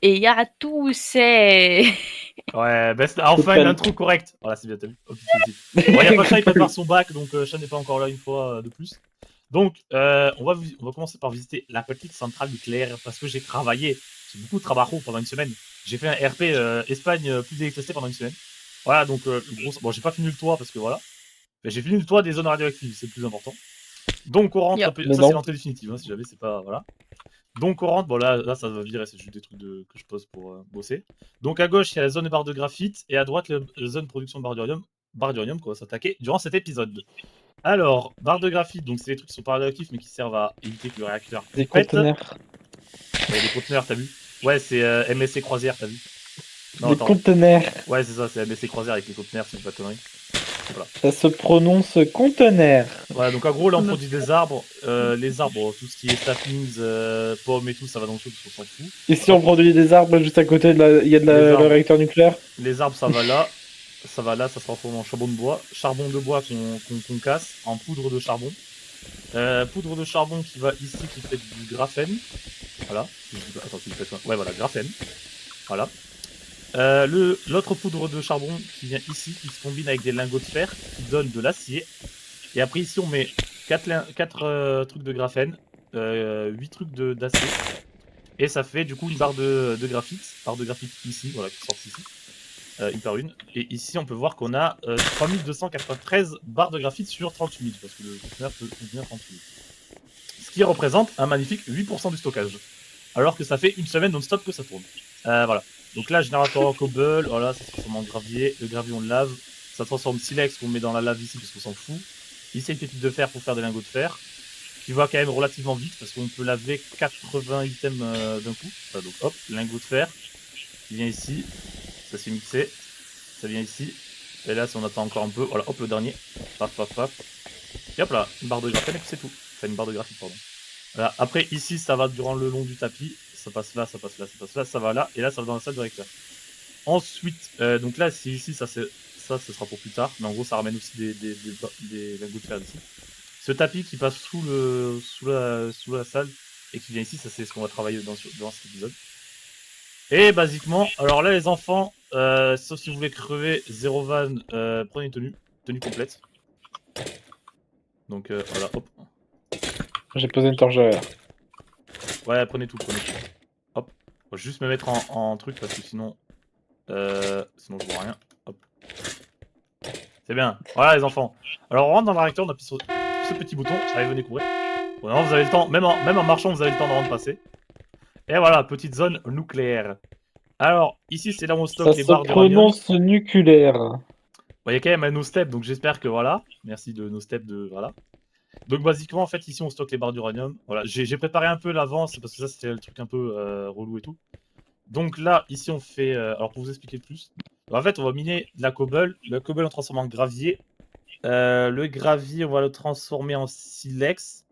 Et il y a tout, c'est... Ouais, bah, enfin une intro correcte. Voilà, c'est bien, t'as vu. Ok, bon, y a pas Chat, il prépare son bac, donc Chat n'est pas encore là une fois de plus. Donc, on va commencer par visiter la petite centrale nucléaire parce que j'ai travaillé. J'ai beaucoup travaillé pendant une semaine. J'ai fait un RP Espagne plus électricité pendant une semaine. Voilà, donc bon, j'ai pas fini le toit parce que voilà. Mais j'ai fini le toit des zones radioactives, c'est le plus important. Donc on rentre, Yep. ça c'est l'entrée définitive, hein, si jamais c'est pas voilà. Donc on rentre, bon là ça va virer, c'est juste des trucs que je pose pour bosser. Donc à gauche il y a la zone de barre de graphite et à droite la zone de production de barre d'uranium qu'on va s'attaquer durant cet épisode. Alors, barre de graphite, donc c'est des trucs qui sont pas radioactifs mais qui servent à éviter que le réacteur Des pète. conteneurs. Ouais, des conteneurs, t'as vu? Ouais, c'est MSC Croisière, t'as vu? Non, Des attends. conteneurs. Ouais, c'est ça, c'est MSC Croisière avec les conteneurs, c'est pas de conneries. Voilà. Ça se prononce conteneur. Voilà, donc en gros, là on produit des arbres. Les arbres, tout ce qui est saplings, pommes et tout, ça va dans le truc parce qu'on s'en fout. Ici, on produit des arbres juste à côté, il y a Les le arbres. réacteur nucléaire. Les arbres, ça va là. Ça va là, ça se transforme en charbon de bois. Charbon de bois qu'on casse en poudre de charbon. Poudre de charbon qui va ici, qui fait du graphène. Voilà. Attends, tu fais ouais, voilà, graphène. Voilà. L'autre poudre de charbon qui vient ici, qui se combine avec des lingots de fer, qui donne de l'acier. Et après, ici, on met 4 trucs de graphène, 8 trucs d'acier. Et ça fait du coup une barre de graphite. Barre de graphite ici, voilà, qui sort ici. Une par une. Et ici, on peut voir qu'on a 3293 barres de graphite sur 38 000, parce que le conteneur peut contenir 38 000. Ce qui représente un magnifique 8% du stockage. Alors que ça fait une semaine non-stop que ça tourne. Voilà. Donc là, générateur en cobble, voilà, ça se transforme en gravier. Le gravier, on le lave. Ça transforme silex qu'on met dans la lave ici, parce qu'on s'en fout. Ici, une pépite de fer pour faire des lingots de fer. Qui va quand même relativement vite, parce qu'on peut laver 80 items d'un coup. Voilà, donc hop, lingot de fer. Qui vient ici. Ça s'est mixé. Ça vient ici. Et là, si on attend encore un peu, voilà, hop, le dernier. Paf, paf, paf. Et hop là, une barre de graphène, et puis c'est tout. Enfin, une barre de graphite, pardon. Voilà. Après, ici, ça va durant le long du tapis. Ça passe là, ça passe là, ça passe là, ça va là. Et là, ça va dans la salle de réacteur. Ensuite, donc là, c'est ici, ça, ce sera pour plus tard. Mais en gros, ça ramène aussi des lingots de fer d'ici. Ce tapis qui passe sous la salle et qui vient ici, ça c'est ce qu'on va travailler dans cet épisode. Et basiquement, alors là les enfants, sauf si vous voulez crever, 0 van, prenez une tenue complète. Donc voilà, hop. J'ai posé une torche derrière. Ouais, prenez tout. Hop. Faut juste me mettre en truc parce que sinon je vois rien. Hop. C'est bien. Voilà les enfants. Alors on rentre dans le réacteur, on appuie sur ce petit bouton. Allez, venez courir. Bon, non, vous avez le temps, même en marchant, vous avez le temps de passer. Et voilà, petite zone nucléaire. Alors, ici, c'est là où on stocke les barres d'uranium. Ça se prononce nucléaire. Bon, il y a quand même un no-step, donc j'espère que voilà. Merci de no-step, voilà. Donc, basiquement, en fait, ici, on stocke les barres d'uranium. Voilà, j'ai préparé un peu l'avance, parce que ça, c'était le truc un peu relou et tout. Donc là, ici, on fait... alors, pour vous expliquer plus. En fait, on va miner de la cobble. Le cobble, on transforme en gravier. Le gravier, on va le transformer en silex.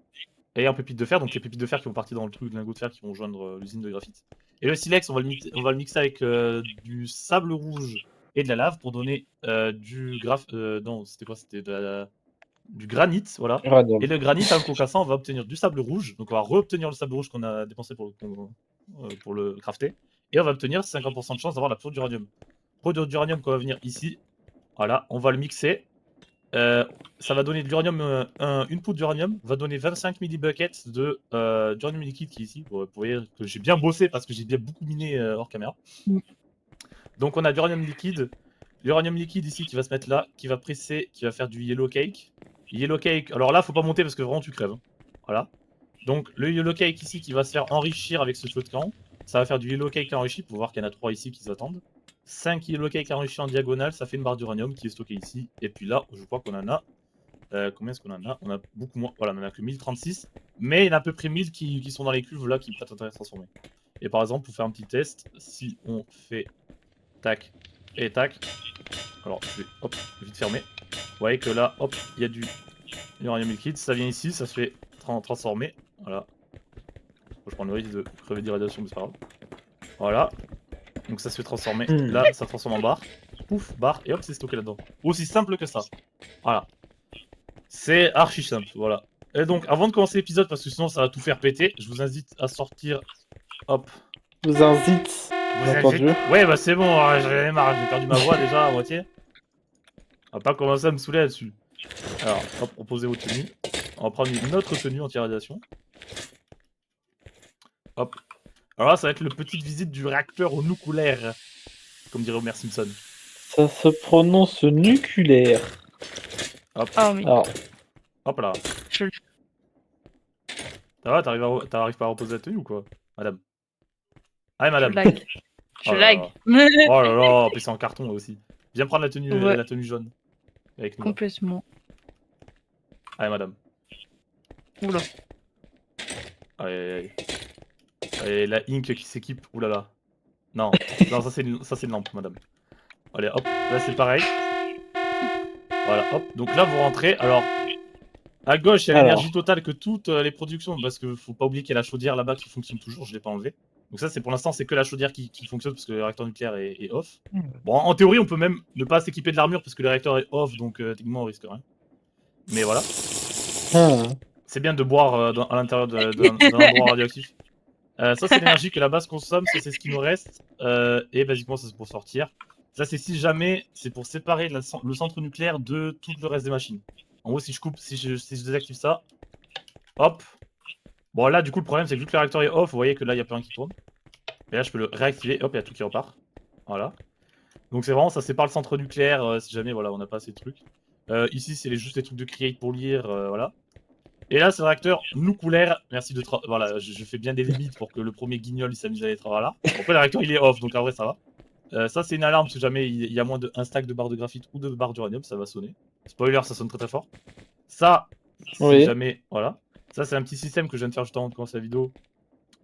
Et en pépites de fer, donc les pépites de fer qui vont partir dans le truc de lingots de fer qui vont joindre l'usine de graphite. Et le silex, on va le mixer avec du sable rouge et de la lave pour donner du non, c'était quoi? C'était du granit, voilà. Uranium. Et le granit, en le concassant, on va obtenir du sable rouge. Donc on va re-obtenir le sable rouge qu'on a dépensé pour le crafter. Et on va obtenir 50% de chance d'avoir la poudre d'uranium. Poudre d'uranium qu'on va venir ici. Voilà, on va le mixer. Ça va donner de l'uranium, une poudre d'uranium va donner 25 millibuckets de d'uranium liquide qui est ici. Vous voyez que j'ai bien bossé parce que j'ai bien beaucoup miné hors caméra. Donc on a de l'uranium liquide. L'uranium liquide ici qui va se mettre là, qui va presser, qui va faire du yellow cake. Yellow cake, alors là faut pas monter parce que vraiment tu crèves. Hein. Voilà. Donc le yellow cake ici qui va se faire enrichir avec ce feu de camp. Ça va faire du yellow cake enrichi, pour voir qu'il y en a 3 ici qui s'attendent. 5 yellow cake enrichis en diagonale, ça fait une barre d'uranium qui est stockée ici. Et puis là, je crois qu'on en a combien est-ce qu'on en a? On a beaucoup moins. Voilà, on en a que 1036. Mais il y en a à peu près 1000 qui sont dans les cuves là qui prêtent à transformer. Et par exemple, pour faire un petit test, si on fait tac et tac. Alors, je vais hop, vite fermer. Vous voyez que là, hop, il y a du uranium liquide. Ça vient ici, ça se fait transformer. Voilà. Je prends le risque de crever d'irradiation, mais c'est pas grave. Voilà. Donc ça se fait transformer. Là, ça transforme en barre. Pouf, barre. Et hop, c'est stocké là-dedans. Aussi simple que ça. Voilà. C'est archi simple, voilà. Et donc, avant de commencer l'épisode, parce que sinon ça va tout faire péter, je vous invite à sortir, hop. Vous invite. Vous J'ai êtes... entendu. Ouais, bah c'est bon, j'en ai marre, j'ai perdu ma voix déjà à moitié. On va pas commencer à me saouler là-dessus. Alors, hop, proposez vos tenues. On va prendre une autre tenue anti-radiation. Hop. Alors là, ça va être le petite visite du réacteur au nucléaire, comme dirait Homer Simpson. Ça se prononce nucléaire. Hop, Oh, mais Alors, hop là. je, Ça va, t'arrives pas à reposer la tenue ou quoi, madame? Ah, je madame. lag. Je Oh là lag. là. Oh là là, puis c'est en carton aussi. Viens prendre Ouais. la tenue jaune. Avec nous. Là. Complètement. Allez, madame. Oula. Allez, allez. Allez, la Ink qui s'équipe. Ouh là là. Non, non, ça c'est une lampe, madame. Allez, hop, là c'est pareil. Voilà, hop. Donc là, vous rentrez. Alors, à gauche, il y a Alors. l'énergie totale que toutes les productions. Parce que faut pas oublier qu'il y a la chaudière là-bas qui fonctionne toujours. Je l'ai pas enlevé. Donc ça, c'est pour l'instant, c'est que la chaudière qui fonctionne parce que le réacteur nucléaire est off. Bon, en théorie, on peut même ne pas s'équiper de l'armure parce que le réacteur est off, donc techniquement, on risque rien. Mais voilà. C'est bien de boire à l'intérieur d'un endroit radioactif. Ça, c'est l'énergie que la base consomme, ça, c'est ce qui nous reste. Et basiquement, ça, c'est pour sortir. Ça, c'est si jamais, c'est pour séparer le centre nucléaire de tout le reste des machines. En gros, si je coupe, si je désactive ça, hop. Bon, là, du coup, le problème, c'est que vu que le réacteur est off, vous voyez que là, il n'y a plus rien qui tourne. Et là, je peux le réactiver, hop, il y a tout qui repart. Voilà. Donc, c'est vraiment, ça sépare le centre nucléaire si jamais, voilà, on n'a pas assez de trucs. Ici, c'est juste les trucs de create pour lire, voilà. Et là, c'est le réacteur nucléaire. Merci de... Voilà, je fais bien des limites pour que le premier guignol, il s'amuse à être là. Après, le réacteur, il est off, donc en vrai, ça va. Ça, c'est une alarme, si jamais il y a moins d'un stack de barres de graphite ou de barres d'uranium, ça va sonner. Spoiler, ça sonne très très fort. Ça, si Oui. jamais... Voilà. Ça, c'est un petit système que je viens de faire juste avant de commencer la vidéo.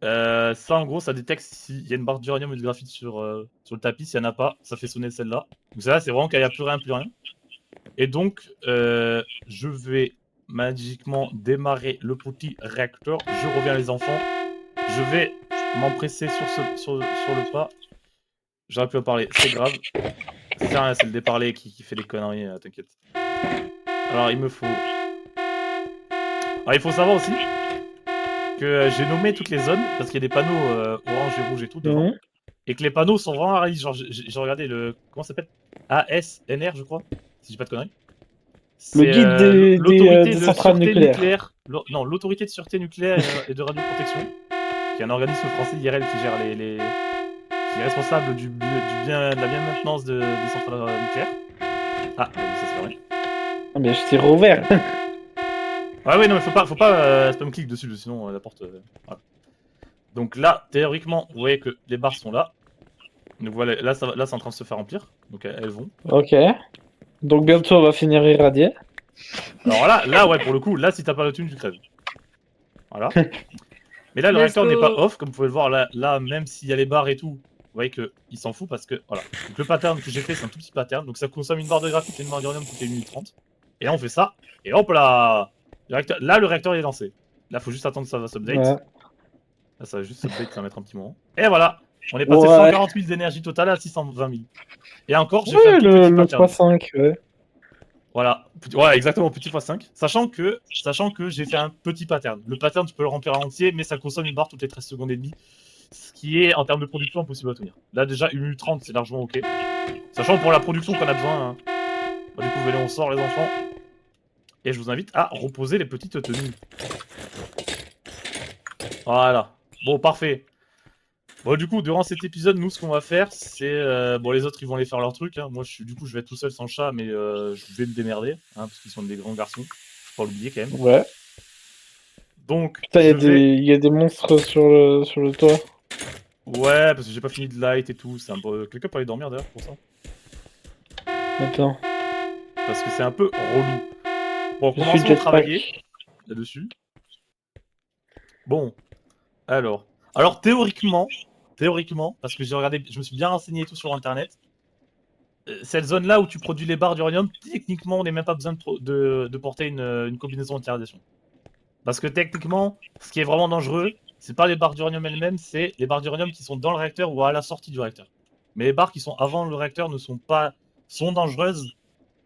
Ça, en gros, ça détecte s'il y a une barre d'uranium et de graphite sur le tapis. S'il n'y en a pas, ça fait sonner celle-là. Donc celle-là, c'est vraiment qu'il n'y a plus rien, plus rien. Et donc, je vais magiquement démarrer le petit réacteur. Je reviens les enfants. Je vais m'empresser sur le pas. J'aurais pu en parler, c'est grave. C'est rien, c'est le déparler qui fait des conneries, t'inquiète. Alors, il me faut... Alors, il faut savoir aussi que j'ai nommé toutes les zones, parce qu'il y a des panneaux orange et rouge et tout devant. Et que les panneaux sont vraiment réalistes. Genre, j'ai regardé le... Comment ça s'appelle? ASNR, je crois, si j'ai pas de conneries. Le guide des centrales nucléaires. Non, l'autorité de sûreté nucléaire et de radioprotection, qui est un organisme français IRL qui gère qui est responsable de la bien maintenance des centrales nucléaires. Ah, ça se fait rien. Ah, mais je tire au vert. Ah oui, non, mais faut pas spam click dessus, sinon la porte. Voilà. Donc là, théoriquement, vous voyez que les barres sont là. Donc voilà, là, c'est en train de se faire remplir. Donc elles vont. Ok. Donc bientôt on va finir irradié. Alors là, ouais, pour le coup, là, si t'as pas de thune, tu crèves. Voilà. Mais là, le réacteur n'est pas off, comme vous pouvez le voir. Là, même s'il y a les barres et tout, vous voyez qu'il s'en fout parce que, voilà. Donc le pattern que j'ai fait, c'est un tout petit pattern. Donc ça consomme une barre de graphite et une barre d'uranium toutes les 1 minute 30. Et là, on fait ça. Et hop là, là, le réacteur est lancé. Là, faut juste attendre que ça va s'update. Ouais. Là, ça va juste s'update, ça va mettre un petit moment. Et voilà, on est passé de 140 000 d'énergie totale à 620 000. Et encore, j'ai fait un tout petit pattern. 3.5, ouais. Voilà, ouais, exactement, petit x5. Sachant que j'ai fait un petit pattern. Le pattern, tu peux le remplir en entier, mais ça consomme une barre toutes les 13 secondes et demie. Ce qui est, en termes de production, impossible à tenir. Là, déjà, 1 minute 30, c'est largement ok. Sachant pour la production qu'on a besoin. Hein. Bah, du coup, venez, on sort les enfants. Et je vous invite à reposer les petites tenues. Voilà. Bon, parfait. Bon, du coup, durant cet épisode, nous, ce qu'on va faire, c'est... bon, les autres, ils vont aller faire leur truc. Hein. Moi, du coup, je vais être tout seul sans chat, mais je vais me démerder. Hein, parce qu'ils sont des grands garçons. Faut pas l'oublier, quand même. Ouais. Donc, putain, il y a des monstres sur le toit. Ouais, parce que j'ai pas fini de light et tout. C'est un peu... Quelqu'un peut aller dormir, d'ailleurs, pour ça. Attends. Parce que c'est un peu relou. Bon, commençons à travailler là-dessus. Bon. Alors, théoriquement, parce que j'ai regardé, je me suis bien renseigné et tout sur internet, cette zone-là où tu produis les barres d'uranium, techniquement, on n'a même pas besoin de porter une combinaison anti-radiation. Parce que techniquement, ce qui est vraiment dangereux, c'est pas les barres d'uranium elles-mêmes, c'est les barres d'uranium qui sont dans le réacteur ou à la sortie du réacteur. Mais les barres qui sont avant le réacteur sont dangereuses,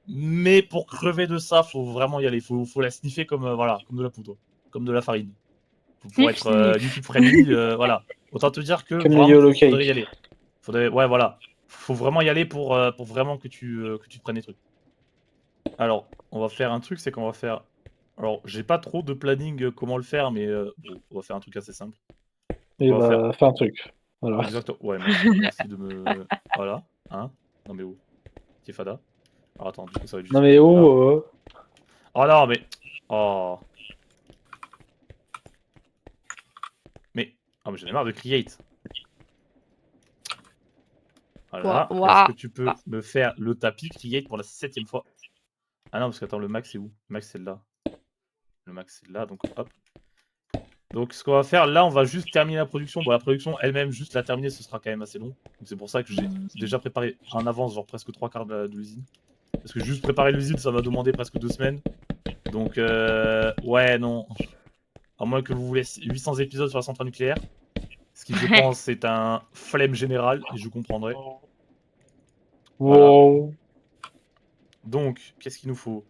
mais pour crever de ça, faut vraiment y aller. Faut la sniffer comme, voilà, comme de la poudre, comme de la farine. Pour être YouTube friendly, voilà. Autant te dire que comme vraiment, faudrait y aller. Faudrait, ouais, voilà. Faut vraiment y aller pour vraiment que tu te prennes les trucs. Alors, on va faire un truc, c'est qu'on va faire. Alors, j'ai pas trop de planning comment le faire, mais bon, on va faire un truc assez simple. Et On va faire. bah, fais un truc. Voilà. Exactement. Ouais, merci. Merci de me. Voilà. Hein. Non, mais où? Kefada. Alors, attends, du coup, ça va être Non juste. mais Là. oh, Oh non, mais. Oh. Mais. Ah, mais j'en ai marre de create. Voilà. Est-ce Ouah. que tu peux me faire le tapis create pour la 7ème fois? Ah non, parce que attends, le max c'est où? Le max c'est là. Le max c'est là, donc hop. Donc ce qu'on va faire, là on va juste terminer la production. Bon, la production elle-même, juste la terminer, ce sera quand même assez long. Donc c'est pour ça que j'ai déjà préparé en avance, genre presque 3/4 de l'usine. Parce que juste préparer l'usine, ça m'a demandé presque 2 semaines. Donc ouais, non. À moins que vous voulez 800 épisodes sur la centrale nucléaire. Ce qui, je pense, c'est un flemme général, et je comprendrai. Voilà. wow. Donc, qu'est-ce qu'il nous faut?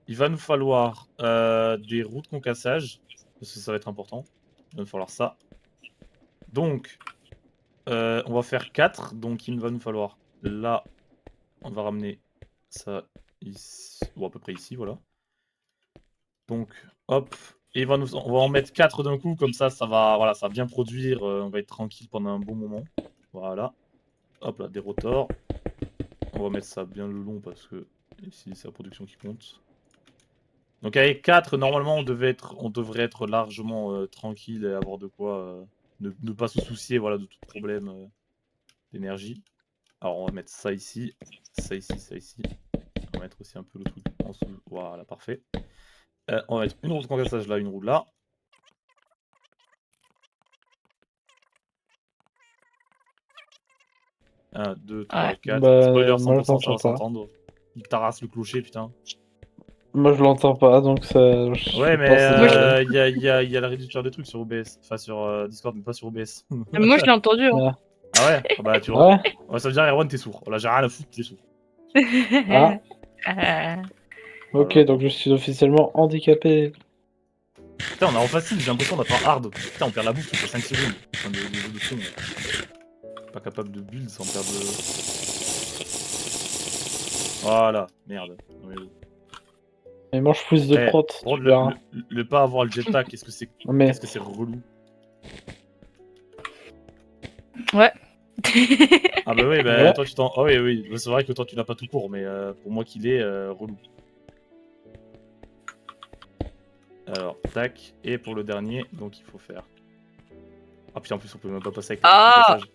Il va nous falloir des roues de concassage, parce que ça va être important. Il va nous falloir ça. Donc, on va faire 4. Donc, il va nous falloir là, on va ramener ça ici, ou à peu près ici, voilà. Donc, hop, et on va en mettre 4 d'un coup, comme ça, voilà, ça va bien produire. On va être tranquille pendant un bon moment. Voilà. Hop là, des rotors. On va mettre ça bien le long parce que ici, c'est la production qui compte. Donc avec 4, normalement, on devrait être largement tranquille et avoir de quoi ne pas se soucier, voilà, de tout problème d'énergie. Alors on va mettre ça ici, ça ici, ça ici. On va mettre aussi un peu le truc en dessous. Voilà, parfait. On va mettre une roue de concassage là, une roue là. Un, 2, 3, Ouais. 4. Spoiler Bah, moi je 100%, ça l'entends va pas. s'entendre. Nique ta race, le clocher, putain. Moi je l'entends pas, donc ça, je Ouais, mais pense que Moi, je, il y a la réduction des trucs sur OBS. Enfin, sur Discord, mais pas sur OBS. moi, je l'ai entendu. Hein. Ah, Ah ouais? Ah bah, tu vois. ouais. Ouais, ça veut dire, Erwan, t'es sourd. Là, j'ai rien à foutre, t'es sourd. Ah, ok, Voilà. donc je suis officiellement handicapé. Putain, on est en facile, j'ai l'impression d'être en hard. Putain, on perd la bouffe toutes les 5 secondes. Putain, de jeu de con. Pas capable de build sans perdre de. Voilà, merde. Non, mais... Mais mange plus de prot, Par tu contre, verras. le pas avoir le jetpack, Non, mais qu'est-ce que c'est relou. Ouais. Ah bah oui, bah ouais. toi tu t'en. Ah oui, oui, bah, c'est vrai que toi tu l'as pas tout court, mais pour moi qu'il est relou. Alors, tac, et pour le dernier, donc il faut faire. Ah putain, en plus on peut même pas passer avec le Ah. passage.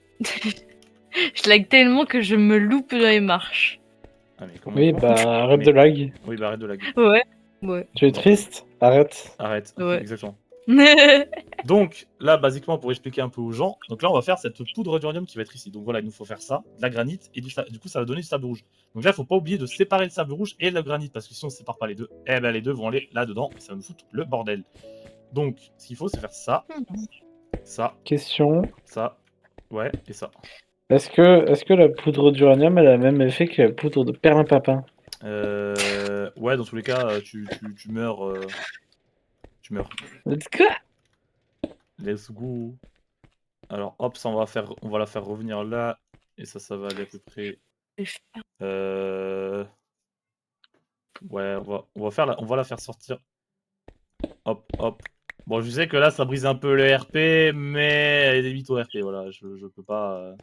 Je lag tellement que je me loupe dans les marches. Ah mais comment. Oui, bah arrête Mais- de lag. Oui, bah arrête de lag. Ouais. Ouais. Tu es Non. triste? Arrête. Arrête, Ouais. exactement. Donc là, basiquement, pour expliquer un peu aux gens, donc là, on va faire cette poudre d'uranium qui va être ici. Donc voilà, il nous faut faire ça, de la granite, et du coup, ça va donner du sable rouge. Donc là, il faut pas oublier de séparer le sable rouge et le granit, parce que si on ne sépare pas les deux, eh ben les deux vont aller là-dedans, et ça va nous foutre le bordel. Donc, ce qu'il faut, c'est faire ça, ça, Question. ça, ouais, et ça. Est-ce que la poudre d'uranium a le même effet que la poudre de perlimpinpin? Ouais, dans tous les cas, tu meurs. Tu meurs. Let's go! Let's go. Alors, hop, ça, on va la faire revenir là, et ça va aller à peu près. Ouais, on va la faire sortir. Hop, hop. Bon, je sais que là, ça brise un peu le RP, mais elle est limite au RP, voilà. Je peux pas.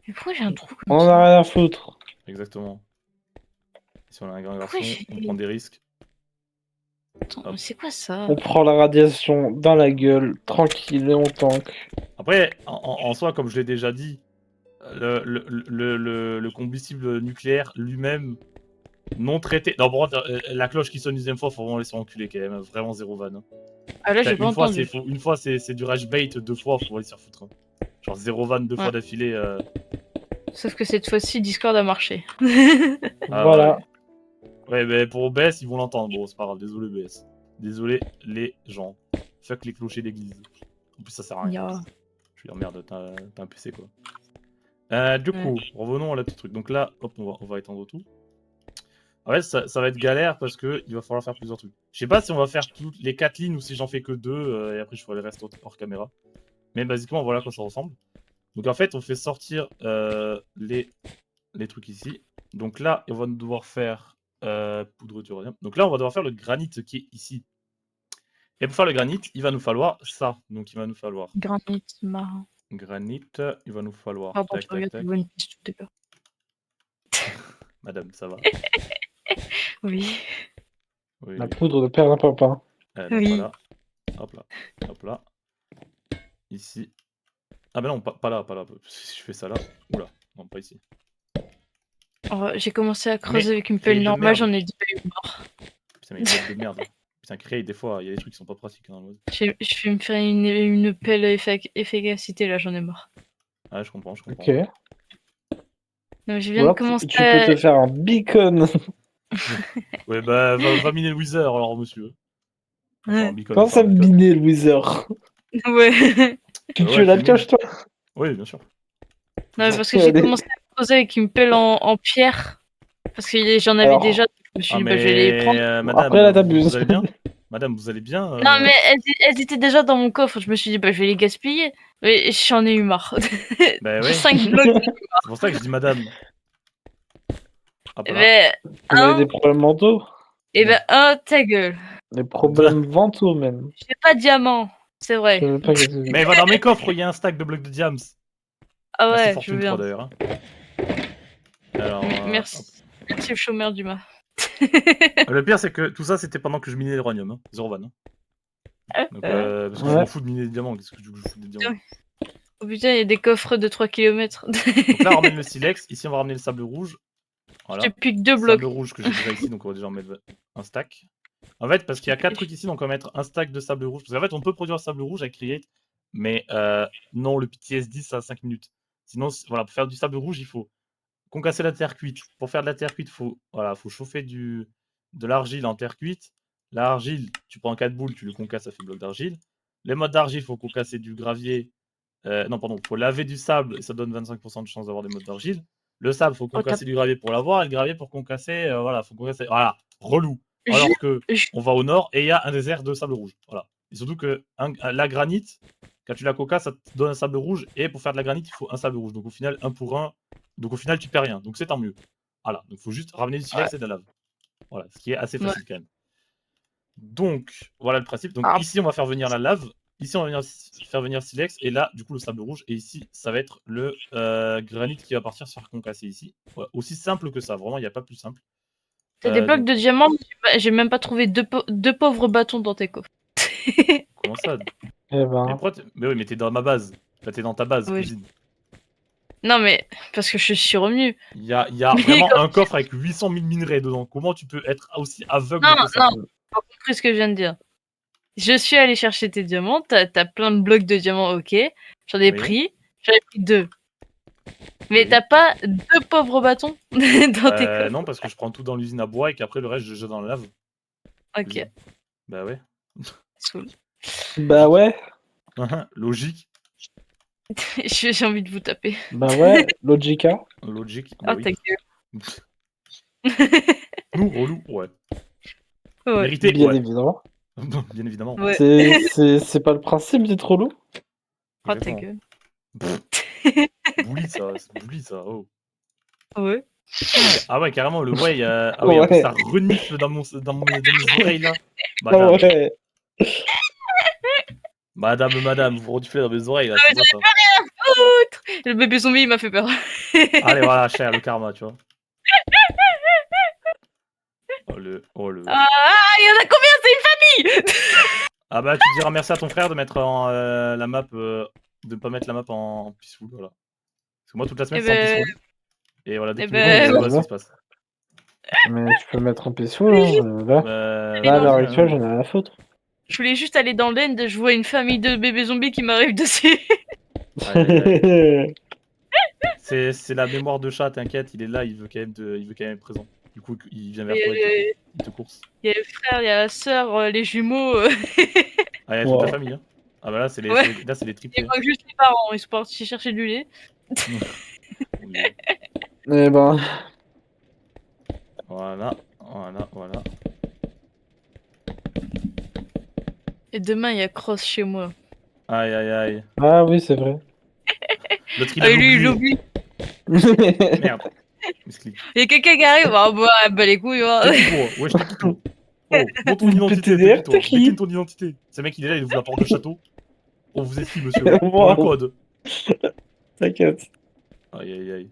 Mais pourquoi j'ai un trou On comme en ça? a rien à foutre. Exactement. Si on a un grand Pourquoi garçon, on prend des risques. Attends, Hop. mais c'est quoi ça? On prend la radiation dans la gueule, tranquille et on tank. Après, en soi, comme je l'ai déjà dit, le combustible nucléaire lui-même, non traité. Non, bon, la cloche qui sonne une deuxième fois, faut vraiment laisser enculer quand même. Vraiment zéro van. Ah là, j'ai pas entendu. Une fois, c'est du rage bait, 2 fois, faut aller se faire foutre. Hein. Genre 0 van 2 fois Ouais. d'affilée. Sauf que cette fois-ci, Discord a marché. Ah, Voilà. Ouais, mais pour OBS, ils vont l'entendre. Bon, c'est pas grave, désolé OBS. Désolé les gens. Fuck les clochers d'église. En plus, ça sert à rien. Ya. Je veux dire, merde, t'as un PC quoi. Du coup, revenons à la petite truc. Donc là, hop, on va étendre tout. En fait, ça va être galère parce que il va falloir faire plusieurs trucs. Je sais pas si on va faire toutes les 4 lignes ou si j'en fais que 2 et après je ferai le reste hors caméra. Mais basiquement, voilà à quoi ça ressemble. Donc en fait, on fait sortir les trucs ici. Donc là, on va devoir faire poudre d'uranium. Donc là, on va devoir faire le granit qui est ici. Et pour faire le granit, il va nous falloir ça. Donc il va nous falloir Granit marin. granit, il va nous falloir Pardon, tac je tac regarde tac. le One Piece tout à l'heure. Madame, ça va? Oui. Oui. La poudre de perlimpinpin. Non, Oui. pas là. Hop là. Hop là. Ici. Ah bah non, pas là, pas là. Si je fais ça là. Oula, non, pas ici. Oh, j'ai commencé à creuser Mais, avec une créer pelle de normale, merde. j'en ai déjà eu marre. Putain, mais bête de merde. Putain, créer, des fois, il y a des trucs qui sont pas pratiques hein, dans le mode. Je vais me faire une pelle efficacité, là, j'en ai marre. Ah, je comprends, je comprends. Ok. Non, je Ou viens de alors, commencer tu peux te faire un beacon. Ouais, bah, va miner le Wither alors, monsieur. Enfin, un beacon, Comment enfin, ça un beacon. miner le Wither? Ouais. Tu Ouais, tues la fais pioche, mine. toi? Oui, bien sûr. Non, mais parce que j'ai commencé à creuser avec une pelle en pierre. Parce que j'en avais Alors. déjà, donc je me suis Ah, dit, bah, je vais les prendre. mais Bon, madame, après, là, t'abuses. vous allez bien? Madame, vous allez bien Non, mais elles étaient déjà dans mon coffre. Je me suis dit, bah, je vais les gaspiller. Mais j'en ai eu marre. Bah ouais. 5 blocs. C'est pour ça que je dis madame. Hop là. Mais, Vous avez des problèmes mentaux? et ben, ta gueule. Des problèmes ventaux, même. J'ai pas de diamant. C'est Je vrai. sais même pas qu'est-ce que c'est. Mais va dans mes coffres, il y a un stack de blocs de diams. Ah Merci ouais, je Fortune veux 3 bien. d'ailleurs. Hein. Alors, Merci. hop. Merci le chômeur du mât. Le pire, c'est que tout ça, c'était pendant que je minais l'uranium. Hein. Zero van. Hein. Donc, parce que je m'en fous de miner des diamants. Qu'est-ce que je fous des diamants? Oh putain, il y a des coffres de 3 km. Donc là, on ramène le silex. Ici, on va ramener le sable rouge. Voilà. J'ai plus que 2 blocs. Sable rouge que j'ai déjà ici, donc on va déjà en mettre un stack. En fait, parce qu'il y a 4 trucs ici, donc on va mettre un stack de sable rouge. Parce qu'en fait, on peut produire sable rouge avec Create, mais non, le PTSD, ça a 5 minutes. Sinon, voilà, pour faire du sable rouge, il faut concasser la terre cuite. Pour faire de la terre cuite, faut chauffer de l'argile en terre cuite. L'argile, tu prends 4 boules, tu le concasses, ça fait bloc d'argile. Les modes d'argile, il faut concasser du gravier. Non, pardon, il faut laver du sable et ça donne 25% de chance d'avoir des modes d'argile. Le sable, il faut concasser du gravier pour l'avoir, et le gravier pour concasser, voilà, faut concasser. Voilà, relou. Alors que on va au nord et il y a un désert de sable rouge. Voilà. Et surtout que la granite, quand tu la cocasses, ça te donne un sable rouge, et pour faire de la granite, il faut un sable rouge. Donc au final, 1 pour 1. Donc au final, tu perds rien. Donc c'est tant mieux. Voilà. Donc il faut juste ramener du silex et de la lave. Voilà, ce qui est assez facile quand même. Donc voilà le principe. Donc ici, on va faire venir la lave. Ici, on va faire venir silex, et là, du coup, le sable rouge. Et ici, ça va être le granit qui va partir se faire concasser ici. Ouais, aussi simple que ça, vraiment, il n'y a pas plus simple. T'as des blocs donc... de diamants, j'ai même pas trouvé deux pauvres bâtons dans tes coffres. Comment ça? Eh ben. Mais oui, mais t'es dans ma base. Enfin, t'es dans ta base, Oui. cousine. Non, mais parce que je suis revenu. Il y a vraiment un coffre avec 800 000 minerais dedans. Comment tu peux être aussi aveugle que ça? Non, t'as compris ce que je viens de dire. Je suis allé chercher tes diamants, t'as plein de blocs de diamants, ok. J'en ai pris, j'en ai pris 2. Mais t'as pas 2 pauvres bâtons dans tes coffres? Non, parce que je prends tout dans l'usine à bois et qu'après le reste, je jette dans la lave. Ok. Cousine. Bah ouais. Cool. Bah ouais. Logique. J'ai envie de vous taper. Bah ouais, Logica. Logique. Oh, Bah ta oui. Nous, relou, ouais. Ouais. Mérité, Bien ouais. évidemment. Bien évidemment. Ouais. C'est pas le principe d'être relou? Oh, ta gueule. Bouli ça, c'est bouli ça. Oh. Ouais. Ah ouais, carrément, le ouais, ah Ouais. oui, en plus, ça renifle dans mes oreilles là. Ah ouais. Madame, vous reniflez dans mes oreilles là, c'est quoi ça? Outre le bébé zombie, il m'a fait peur. Allez, voilà, cher, le karma, tu vois. Oh le. Ah, il y en a combien? C'est une famille. Ah bah, tu diras merci à ton frère de mettre en la map, de pas mettre la map en peaceful, voilà. Parce que moi, toute la semaine, c'est en peaceful. Et voilà, dès qu'il est bon, ce qui se passe. Mais tu peux mettre en peaceful, hein, là. Là, à l'heure actuelle, j'en ai rien à foutre. Je voulais juste aller dans l'end, je vois une famille de bébés zombies qui m'arrive dessus. C'est la mémoire de chat, t'inquiète, il est là, il veut quand même être présent. Du coup, il vient vers toi, il te course. Il y a le frère, il y a la sœur, les jumeaux. Ah, il y a toute la famille, hein. Ah bah là, c'est les triplés. Il manque juste les parents, ils sont partis chercher du lait. Eh ben. Voilà. Et demain, il y a Cross chez moi. Aïe. Ah oui, c'est vrai. L'autre, il Ah, a lui, il oublié. l'oublie. Merde. Misclick. Il y a quelqu'un qui arrive, ah bah les couilles. Hein. T'es qui toi? Wesh, t'es qui toi? Oh, montre ton identité, t'es qui toi? Décline ton identité. Ce mec, il est là, il ouvre la porte de château. On vous êtes qui, monsieur? On a un code. T'inquiète. Aïe aïe aïe.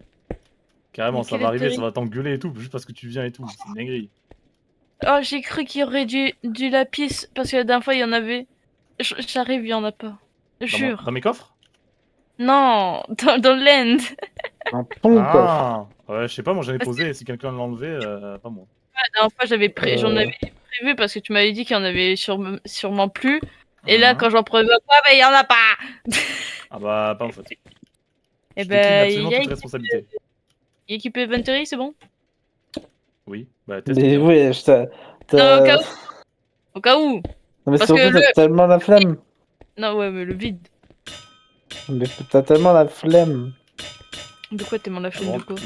Carrément, Mais ça quel va arriver, est ça va t'engueuler et tout, juste parce que tu viens et tout. C'est une dinguerie. Oh, j'ai cru qu'il y aurait du lapis, parce que la dernière fois, il y en avait. J'arrive, il y en a pas. Jure. Dans mes coffres? Non, dans l'end. Un ton coffre. Ah, ouais, je sais pas, moi j'en ai posé, et si quelqu'un l'a enlevé, pas moi. La dernière fois, j'en avais prévu parce que tu m'avais dit qu'il y en avait sûrement plus. Et là, quand j'en prenais pas, bah il y en a pas. Ah bah, pas en fait. Et Je décline ben, absolument toute responsabilité. Équipe Inventory, c'est bon? Oui, bah teste Mais bien. ouais, Non, au cas où. Non, mais Parce surtout, que t'as tellement la flemme. Non, ouais, mais le vide. Mais t'as tellement la flemme. De quoi t'es la flemme de quoi?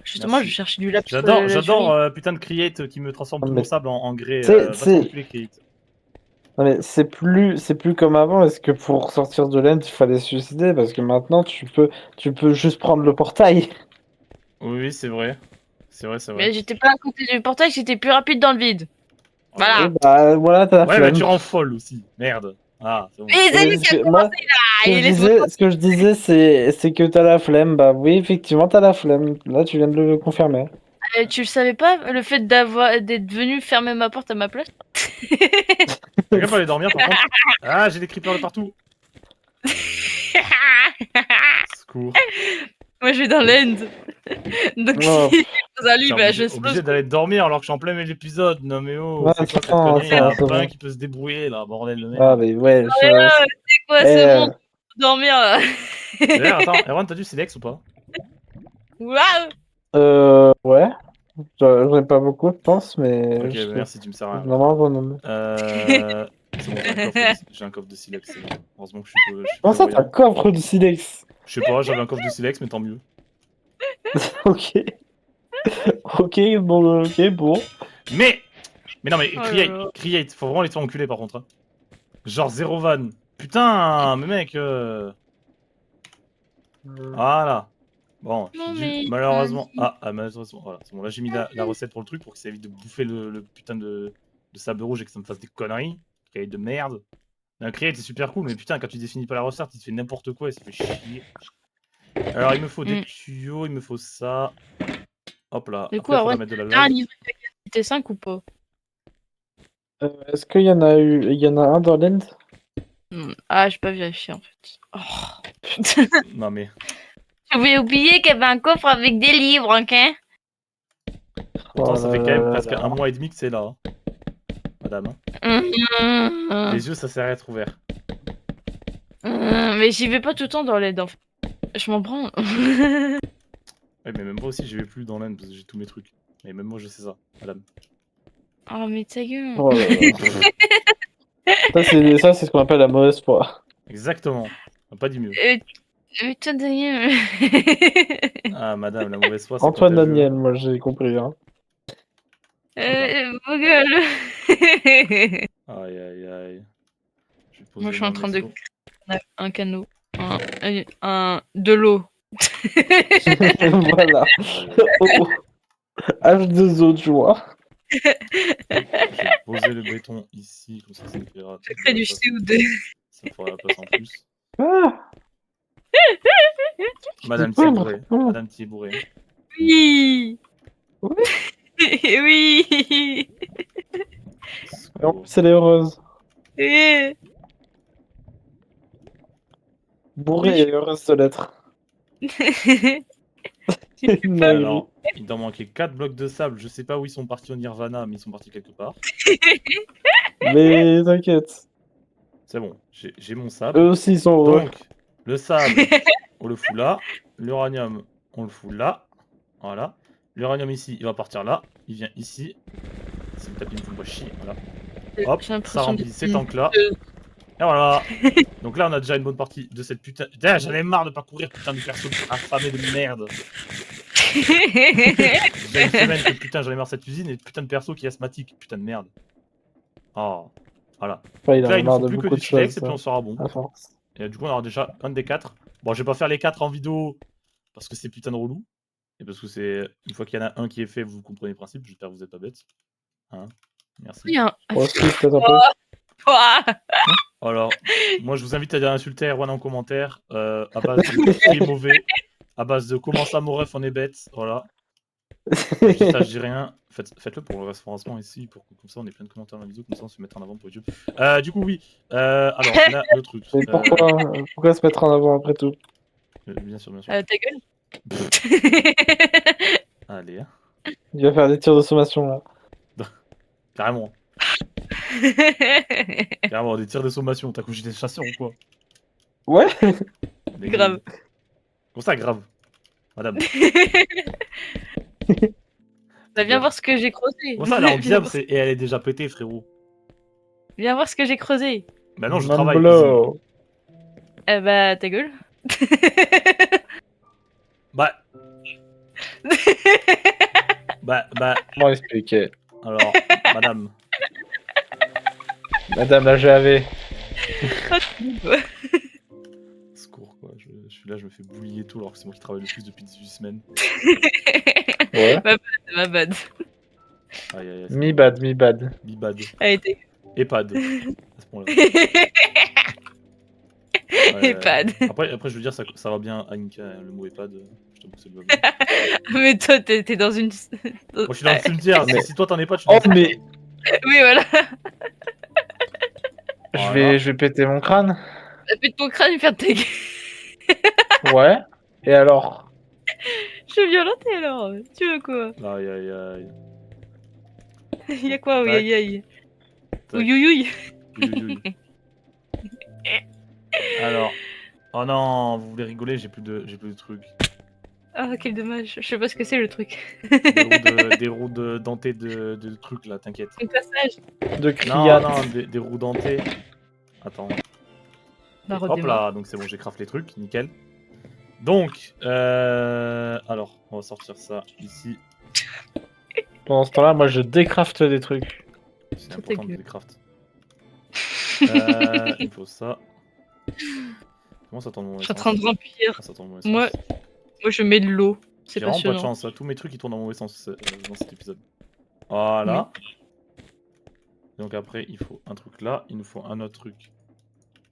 Justement, Merci. je cherchais du lapis. J'adore putain de Create qui me transforme tout mais mon sable en grès. c'est- Va s'enculer, Create. Non, mais c'est plus comme avant. Est-ce que pour sortir de l'end, il fallait se suicider? Parce que maintenant, tu peux juste prendre le portail. Oui, c'est vrai. C'est vrai, c'est vrai. Mais j'étais pas à côté du portail, j'étais plus rapide dans le vide. Voilà. Et bah, voilà, t'as la Ouais, flemme. mais tu rends folle aussi. Merde. Ah, c'est bon. Mais c'est lui qui a Moi, commencé là. ce que je disais, c'est que t'as la flemme. Bah oui, effectivement, t'as la flemme. Là, tu viens de le confirmer. Tu le savais pas, le fait d'être venu fermer ma porte à ma place? Quelqu'un peut aller dormir par contre? Ah, j'ai des creepers de partout. Secours. Moi je vais dans l'end. Donc Oh. si dans un lit, bah je obligé d'aller dormir alors que je suis en plein épisode. Non mais oh, Ouais, c'est quoi cette attends, connerie? Il y en a attends, pas un attends. qui peut se débrouiller là, bordel de Ah, merde. mais ouais, c'est quoi ce monde pour dormir là? D'ailleurs, attends, Erwan, t'as du Silex ou pas? Waouh! Ouais. J'en ai pas beaucoup, je pense, mais. Ok, bah merci, tu me sers à rien. Normalement, non. C'est bon, j'ai un coffre de Silex, c'est bon. Heureusement que je suis Comment ça, t'as un prévoyant. coffre de silex? Je sais pas, j'avais un coffre de Silex, mais tant mieux. Ok. Ok, bon, ok, bon. Mais non, mais Oh là là. Create, faut vraiment les faire enculer par contre. Hein. Genre zéro van. Putain, mais mec. Voilà. Bon, Non, j'ai dû, mais- malheureusement. Malheureusement, voilà. C'est bon, là j'ai mis la recette pour le truc pour que ça évite de bouffer le putain de sable rouge et que ça me fasse des conneries. Create de merde. Un Create c'est super cool, mais putain, quand tu définis pas la recette, il te fait n'importe quoi et ça fait chier. Alors il me faut des tuyaux, il me faut ça. Hop là. Du Après, coup, il faudra ouais, mettre de la un lave. livre de 5 ou pas? Est-ce qu'il y en a eu. Il y en a un dans l'end? Ah, j'ai pas vérifié en fait. Oh. Non mais. J'avais oublié qu'il y avait un coffre avec des livres, ok? Pourtant, Oh ça là fait quand là même là presque là. 1 mois et demi que c'est là. Hein. Madame. Hein. Les yeux, ça sert à être ouvert. Mais j'y vais pas tout le temps dans l'aide en fait. Je m'en branle. Ouais, mais même moi aussi, j'y vais plus dans l'Inde parce que j'ai tous mes trucs. Mais même moi, je sais ça, madame. Oh, mais ta gueule. Oh là là. Ça, c'est ce qu'on appelle la mauvaise foi. Exactement. On n'a pas dit mieux. Mais toi, Daniel. Ah, madame, la mauvaise foi, c'est Antoine quand t'as vu, Daniel, moi j'ai compris. Hein. Vos gueules. Aïe, aïe, aïe. Moi, je suis en train de créer un canot. De l'eau. Voilà. Oh. H2O, tu vois. Je vais poser le béton ici, comme ça, ça me fera. Je crée du CO2. Ça me fera la place en plus. Ah. Madame, t'y es bourré. Madame, t'y es bourré. Oui. Oui. Oui. Et en plus, elle est heureuse. Eh. Bourrée et heureuse de l'être. Alors, il doit manquer 4 blocs de sable. Je sais pas où ils sont partis au Nirvana, mais ils sont partis quelque part. Mais t'inquiète. C'est bon, j'ai mon sable. Eux aussi, ils sont heureux. Donc, le sable, on le fout là. L'uranium, on le fout là. Voilà. L'uranium ici, il va partir là. Il vient ici. C'est le tapis, il me fout pas chier. Voilà. Hop, ça remplit ces tanks là. Et voilà. Donc là, on a déjà une bonne partie de cette putain. Putain, j'en ai marre de pas courir, putain de perso affamé de merde. Déjà une semaine que putain, j'en ai marre de cette usine et putain de perso qui est asthmatique. Putain de merde. Oh, voilà. Ouais, il Donc en là, a il nous marre faut de plus que beaucoup du de silex choses. et puis on sera bon. À force. Et du coup, on aura déjà un des 4. Bon, je vais pas faire les 4 en vidéo parce que c'est putain de relou. Et parce que c'est. Une fois qu'il y en a un qui est fait, vous comprenez le principe. J'espère que vous êtes pas bêtes. Hein, merci. Il y a un... Moi aussi, peut-être un peu. Ouah. Alors, moi, je vous invite à dire insulter Erwan en commentaire. À base de qui est mauvais. À base de comment ça, mon ref, on est bête. Voilà. Ça, je dis rien. Faites-le pour le référencement ici. Pour que, comme ça, on ait plein de commentaires dans la vidéo. Comme ça, on se met en avant pour YouTube. Du coup, oui. Alors, là, le truc. Mais pourquoi se mettre en avant après tout? Bien sûr, bien sûr. Ta gueule. Allez, hein. Il va faire des tirs de sommation là. Carrément. Carrément, des tirs de sommation. T'as couché des chasseurs ou quoi? Ouais. Des Grave. gars. Comme ça, grave. Madame. Viens voir ce que j'ai creusé. Comment ça, elle est en diable et elle est déjà pétée, frérot? Viens voir ce que j'ai creusé. Bah non, je travaille. Blow. Bah, ta gueule. Bah. Comment expliquer? Alors, madame. Madame la GAV. Secours, quoi. Je suis là, je me fais bouiller tout alors que c'est moi qui travaille le plus depuis 18 semaines. Ouais. Ma bad. Aïe, aïe, aïe. Mi bad, mi bad. Bibad. Elle était... EHPAD. À ce point-là. EHPAD. Après, je veux dire, ça va bien, Annika, le mot EHPAD. Je t'avoue que c'est le bon. Mais toi, t'es dans une... Moi, je suis dans le cimetière. Mais- Si toi, t'en es pas, tu Oh, mais Oui, voilà. Voilà. je vais péter mon crâne. Pète ton crâne et faire ta gueule. Ouais. Et alors? Je suis violentée alors. Tu veux quoi? Aïe, aïe, aïe. Y'a quoi? Oui, aïe aïe. Ouïouïouï. Alors. Oh non, vous voulez rigoler, j'ai plus de trucs. Ah, quel dommage. Je sais pas ce que c'est le truc. Des roues dentées de trucs là, t'inquiète. Un passage. De Non, criade. non, des roues dentées. Attends. Bah, Et hop redémarre. là, donc c'est bon, j'ai craft les trucs, nickel. Donc, alors, on va sortir ça ici. Pendant ce temps-là, moi je décrafte des trucs. C'est Ta important de gueule. les craft. Il faut ça. Comment ça tourne mon Je suis en essence? train de remplir. Ah, ça tourne mon essence. Moi, je mets de l'eau. C'est J'ai vraiment pas de passionnant. chance, là. Tous mes trucs ils tournent dans mon essence dans cet épisode. Voilà. Donc après, il faut un truc là, il nous faut un autre truc.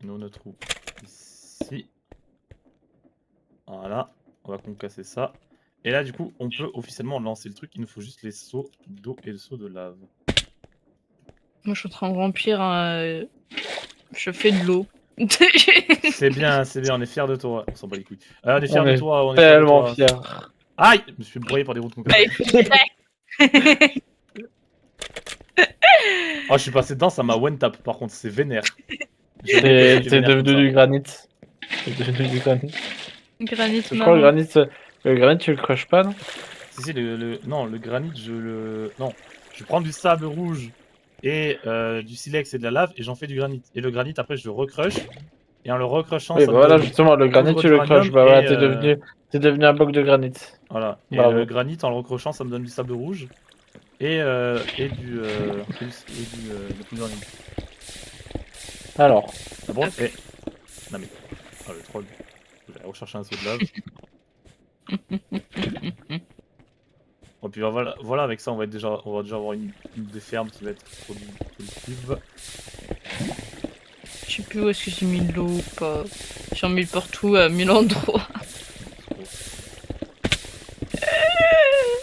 Une autre roue ici. Voilà, on va concasser ça. Et là, du coup, on peut officiellement lancer le truc. Il nous faut juste les seaux d'eau et le seau de lave. Moi, je suis en train de remplir un... Je fais de l'eau. C'est bien, on est fiers de toi. On s'en bat les couilles. On est fiers On de est toi, on est fiers de Tellement toi. fier. Aïe! Je me suis broyé par des routes concassées. Oh, je suis passé dedans, ça m'a one tap. Par contre, c'est vénère. T'es Vénère devenu comme ça. du granit. T'es devenu du granit. Granit Je crois marron. le granit tu le crushes pas, non? Si, non, le granit, non, je prends du sable rouge et du silex et de la lave et j'en fais du granit. Et le granit, après, je le recrush. Et en le recrushant, Oui, ça bah me voilà, donne justement, le granit poudre tu le d'uranium crushes. Bah voilà, et, t'es devenu un bloc de granit. voilà. Et Bravo. le granit, en le recrushant, ça me donne du sable rouge et de poudre d'uranium. Alors, Ah bon? Non mais... Ah, le troll. Je vais rechercher un seau de lave. Et puis voilà, avec ça, on va déjà avoir une des fermes qui va être productive. Je sais plus où est-ce que j'ai mis de l'eau ou pas. J'en mis partout à 1000 endroits.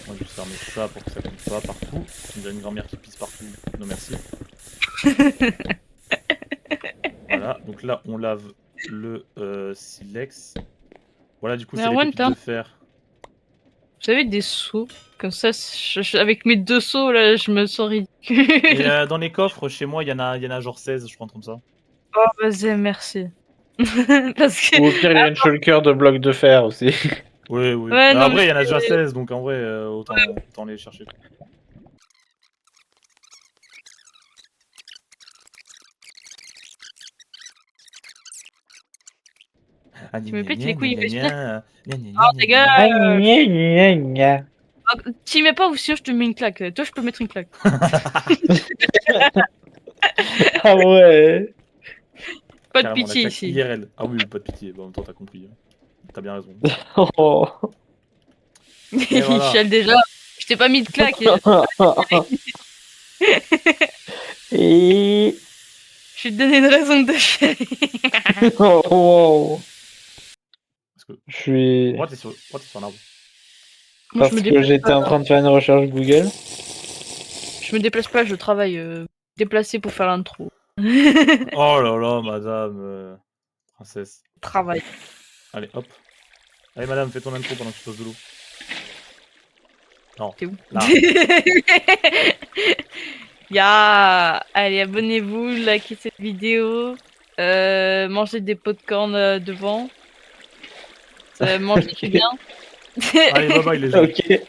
Moi, je vais fermer ça pour que ça coule pas partout. J'ai une grand-mère qui pisse partout. Non, merci. Voilà, donc là, on lave le silex. Voilà, du coup, Mais c'est les Erwan, pépites de fer. Vous avez des seaux. Comme ça, avec mes 2 seaux, là, je me sens ridicule. Et dans les coffres, chez moi, il y en a genre 16, je crois, comme ça. Oh, vas-y, merci. Parce que... ou au pire, il y a une shulker de blocs de fer aussi. Oui, oui. Ouais, non, Après, il y en a mais- déjà 16, donc en vrai, autant les chercher. Tu me pètes les couilles, gna, Oh, ta gueule. Ah, t'y mets pas ou sinon je te mets une claque. Toi, je peux mettre une claque. Ah ouais. Pas de Carrément, pitié la claque ici. IRL. Ah oui, pas de pitié. Bon, en même temps, t'as compris. Hein. T'as bien raison. Oh. Il voilà. chiale déjà. Je t'ai pas mis de claque. Et... Je vais te donner une raison de chialer. Oh, wow. Parce que... Je suis... Pourquoi t'es sur un arbre? Moi, je Parce me que déplace j'étais pas. en train de faire une recherche Google. Je me déplace pas, je travaille. Déplacé pour faire l'intro. Oh là là, madame princesse. Travail. Allez, hop. Allez, madame, fais ton intro pendant que je pose de l'eau. Non, T'es où? là. Ya. Allez, abonnez-vous, likez cette vidéo. Mangez des popcorn devant. Mangez Ok. bien. Allez, bye bye les gens. Ok.